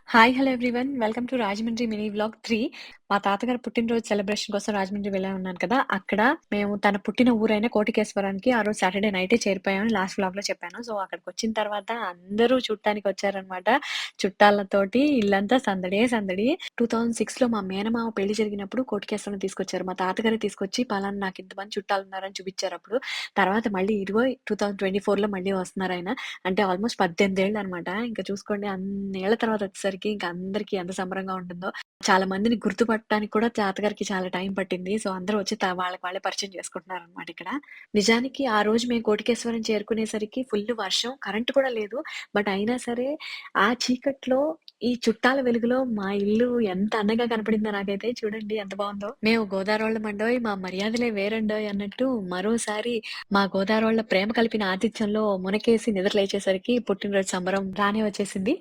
Hi! Hello everyone. Welcome to Rajahmundry mini vlog 3. మా తాతగారి పుట్టినరోజు సెలబ్రేషన్ కోసం రాజమండ్రి వెళ్ళా ఉన్నాను కదా! అక్కడ మేము తన పుట్టిన ఊరైన కోటికేశ్వరానికి ఆ రోజు సాటర్‌డే నైటే చేరిపోయామని లాస్ట్ వ్లాగ్‌లో చెప్పాను. సో, అక్కడికొచ్చిన తర్వాత అందరూ చూడటానికొచ్చారనమాట. చుట్టాలతోటి ఇల్లంతా సందడే సందడి. 2006లో మా మేనమామ పెళ్లి జరిగినప్పుడు కోటికేశ్వరం తీసుకొచ్చారు. మా తాతగారే తీసుకొచ్చి పలానా నాకింతమంది చుట్టాలున్నారని చూపిచ్చారప్పుడు. తర్వాత మళ్ళీ ఇదిగో 2024లో మళ్ళీ వస్తున్నారాయన. అంటే ఆల్‌మోస్ట్ 18 ఏళ్లనమాట. ఇంక చూసుకోండి అన్నేళ్ల తర్వాత వచ్చేసరికి ఇంక అందరికి ఎంత సంబరంగా ఉంటుందో. చాలా మందిని గుర్తుపట్టడానికి కూడా తాతగారికి చాలా టైం పట్టింది. సో, అందరూ వచ్చి వాళ్ళకి వాళ్ళే పరిచయం చేసుకుంటున్నారనమాట ఇక్కడ. నిజానికి ఆ రోజు మేము కోటికేశ్వరం చేరుకునేసరికి ఫుల్లు వర్షం, కరెంట్ కూడా లేదు. బట్ అయినా సరే ఆ చీకట్లో ఈ చుట్టాల వెలుగులో మా ఇల్లు ఎంత అందంగా కనపడిందో నాకైతే చూడండి ఎంత బావుందో. మేము గోదారోళ్ళమండోయ్! మా మర్యాదలే వేరండోయ్! అన్నట్టు మరోసారి మా గోదారోళ్ళ ప్రేమ కలిపిన ఆతిథ్యంలో మునకేసి నిద్ర లేచేసరికి పుట్టినరోజు సంబరం రానే వచ్చేసింది.